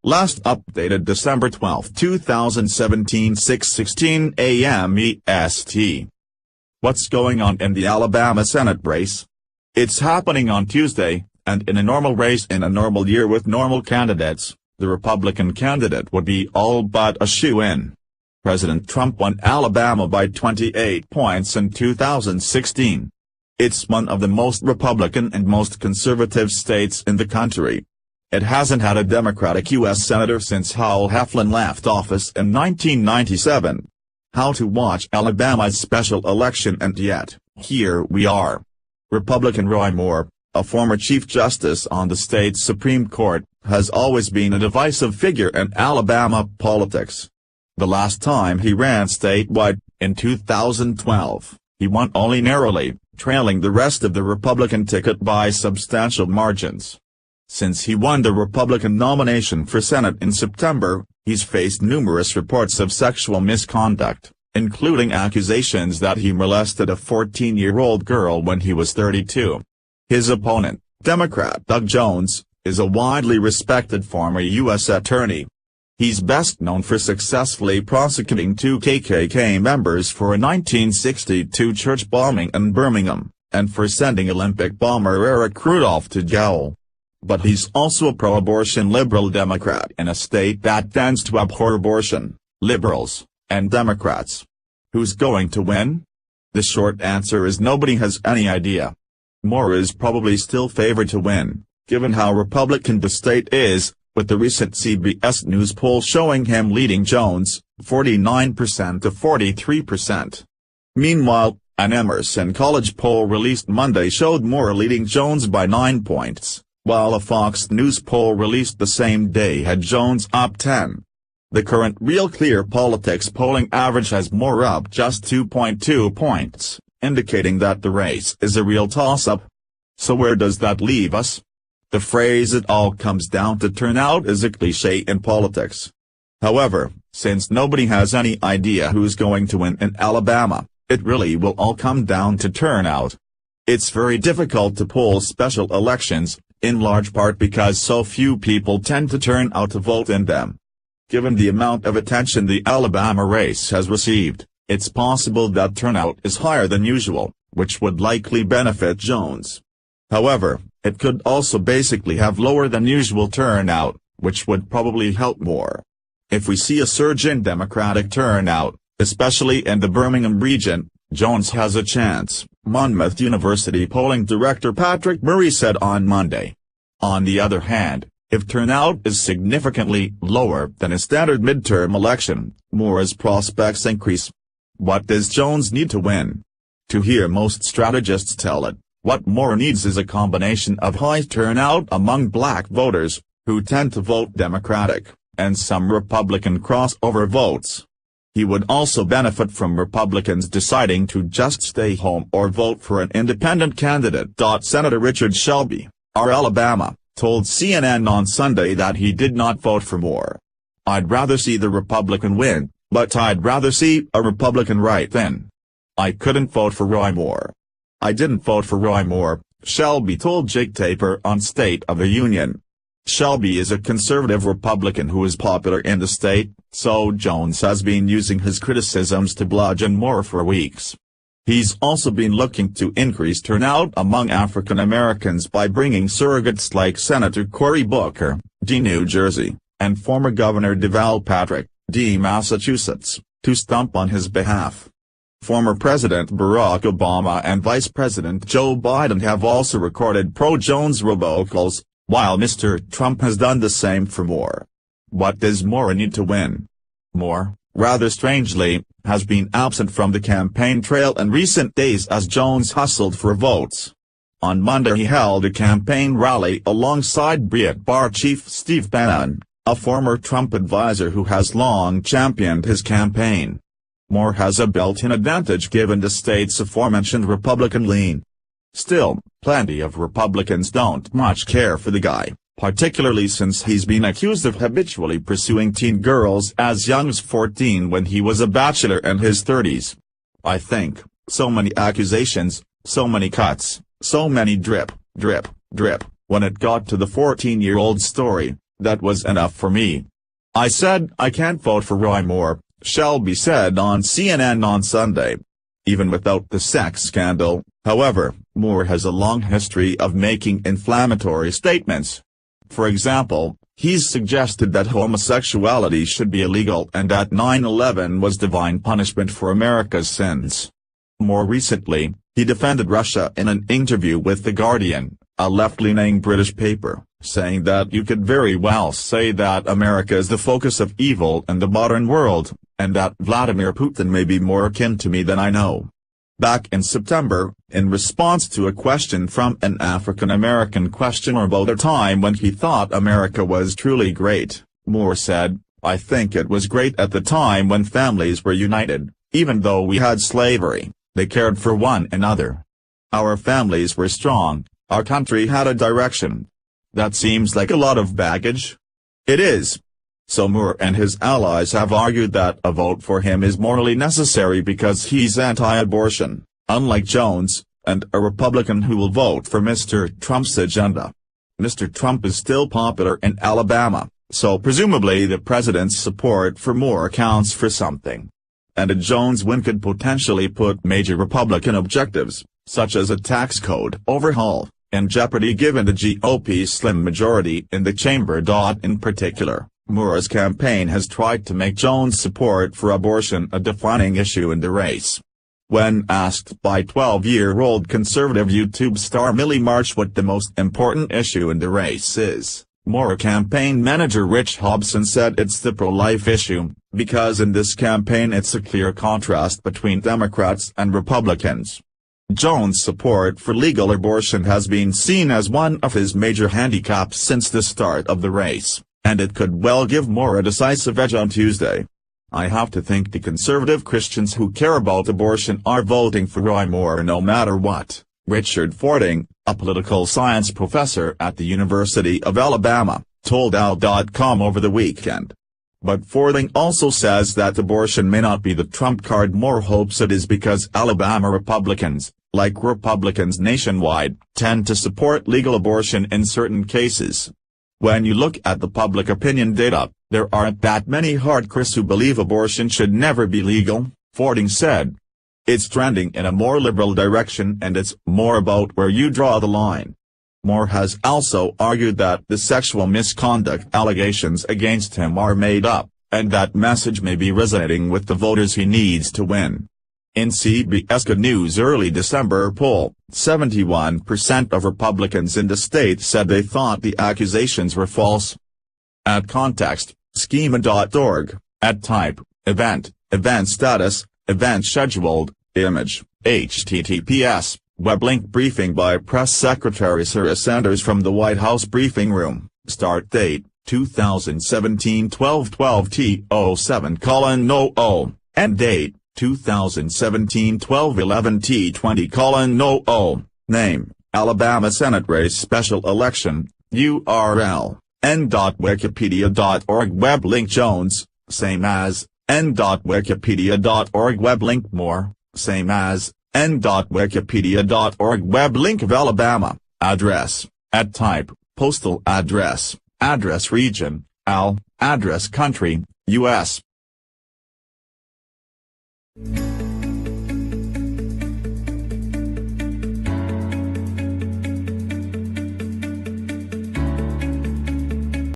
Last updated December 12, 2017, 6:16 a.m. EST. What's going on in the Alabama Senate race? It's happening on Tuesday, and in a normal race in a normal year with normal candidates, the Republican candidate would be all but a shoo-in. President Trump won Alabama by 28 points in 2016. It's one of the most Republican and most conservative states in the country. It hasn't had a Democratic U.S. Senator since Howell Heflin left office in 1997. How to watch Alabama's special election, and yet, here we are. Republican Roy Moore, a former Chief Justice on the state's Supreme Court, has always been a divisive figure in Alabama politics. The last time he ran statewide, in 2012, he won only narrowly, trailing the rest of the Republican ticket by substantial margins. Since he won the Republican nomination for Senate in September, he's faced numerous reports of sexual misconduct, including accusations that he molested a 14-year-old girl when he was 32. His opponent, Democrat Doug Jones, is a widely respected former U.S. attorney. He's best known for successfully prosecuting two KKK members for a 1962 church bombing in Birmingham, and for sending Olympic bomber Eric Rudolph to jail. But he's also a pro-abortion liberal Democrat in a state that tends to abhor abortion, liberals, and Democrats. Who's going to win? The short answer is nobody has any idea. Moore is probably still favored to win, given how Republican the state is, with the recent CBS News poll showing him leading Jones, 49% to 43%. Meanwhile, an Emerson College poll released Monday showed Moore leading Jones by 9 points, while a Fox News poll released the same day had Jones up 10. The current Real Clear Politics polling average has Moore up just 2.2 points, indicating that the race is a real toss-up. So where does that leave us? The phrase "it all comes down to turnout" is a cliché in politics. However, since nobody has any idea who's going to win in Alabama, it really will all come down to turnout. It's very difficult to poll special elections, in large part because so few people tend to turn out to vote in them. Given the amount of attention the Alabama race has received, it's possible that turnout is higher than usual, which would likely benefit Jones. However, it could also basically have lower than usual turnout, which would probably help Moore. If we see a surge in Democratic turnout, especially in the Birmingham region, Jones has a chance, Monmouth University polling director Patrick Murray said on Monday. On the other hand, if turnout is significantly lower than a standard midterm election, Moore's prospects increase. What does Jones need to win? To hear most strategists tell it, what Moore needs is a combination of high turnout among black voters, who tend to vote Democratic, and some Republican crossover votes. He would also benefit from Republicans deciding to just stay home or vote for an independent candidate. Senator Richard Shelby, R. Alabama, told CNN on Sunday that he did not vote for Moore. "I'd rather see the Republican win, but I'd rather see a Republican write-in. I couldn't vote for Roy Moore. I didn't vote for Roy Moore," Shelby told Jake Tapper on State of the Union. Shelby is a conservative Republican who is popular in the state, so Jones has been using his criticisms to bludgeon Moore for weeks. He's also been looking to increase turnout among African Americans by bringing surrogates like Senator Cory Booker, D. New Jersey, and former Governor Deval Patrick, D. Massachusetts, to stump on his behalf. Former President Barack Obama and Vice President Joe Biden have also recorded pro-Jones robocalls, while Mr. Trump has done the same for Moore. What does Moore need to win? Moore, rather strangely, has been absent from the campaign trail in recent days as Jones hustled for votes. On Monday he held a campaign rally alongside Breitbart Bar chief Steve Bannon, a former Trump advisor who has long championed his campaign. Moore has a built-in advantage given the state's aforementioned Republican lean. Still, plenty of Republicans don't much care for the guy, particularly since he's been accused of habitually pursuing teen girls as young as 14 when he was a bachelor in his 30s. I think, so many accusations, so many cuts, so many drip, drip, drip, when it got to the 14-year-old story, That was enough for me. I said I can't vote for Roy Moore, Shelby said on CNN on Sunday. Even without the sex scandal, however, Moore has a long history of making inflammatory statements. For example, he's suggested that homosexuality should be illegal and that 9/11 was divine punishment for America's sins. More recently, he defended Russia in an interview with The Guardian, a left-leaning British paper, saying that you could very well say that America is the focus of evil in the modern world, and that Vladimir Putin may be more akin to me than I know. Back in September, in response to a question from an African-American questioner about a time when he thought America was truly great, Moore said, "I think it was great at the time when families were united, even though we had slavery, they cared for one another. Our families were strong, our country had a direction." That seems like a lot of baggage. It is. So Moore and his allies have argued that a vote for him is morally necessary because he's anti-abortion, unlike Jones, and a Republican who will vote for Mr. Trump's agenda. Mr. Trump is still popular in Alabama, so presumably the president's support for Moore counts for something. And a Jones win could potentially put major Republican objectives, such as a tax code overhaul, in jeopardy given the GOP's slim majority in the chamber. In particular, Moore's campaign has tried to make Jones' support for abortion a defining issue in the race. When asked by 12-year-old conservative YouTube star Millie March what the most important issue in the race is, Moore campaign manager Rich Hobson said it's the pro-life issue, because in this campaign it's a clear contrast between Democrats and Republicans. Jones' support for legal abortion has been seen as one of his major handicaps since the start of the race, and it could well give Moore a decisive edge on Tuesday. "I have to think the conservative Christians who care about abortion are voting for Roy Moore no matter what," Richard Fording, a political science professor at the University of Alabama, told Al.com over the weekend. But Fording also says that abortion may not be the trump card Moore hopes it is because Alabama Republicans, like Republicans nationwide, tend to support legal abortion in certain cases. "When you look at the public opinion data, there aren't that many hardcores who believe abortion should never be legal," Fording said. "It's trending in a more liberal direction and it's more about where you draw the line." Moore has also argued that the sexual misconduct allegations against him are made up, and that message may be resonating with the voters he needs to win. In CBS News' early December poll, 71% of Republicans in the state said they thought the accusations were false. At context, schema.org, at type, event status, event scheduled, image, https, web link briefing by Press Secretary Sarah Sanders from the White House briefing room, start date, 2017 12/12 T07:00, end date, 2017 12/11 T20:00, name, Alabama Senate race special election, URL, n.wikipedia.org web link Jones, same as, n.wikipedia.org web link Moore, same as, n.wikipedia.org web link of Alabama, address, at type, postal address, address region, AL, address country, U.S.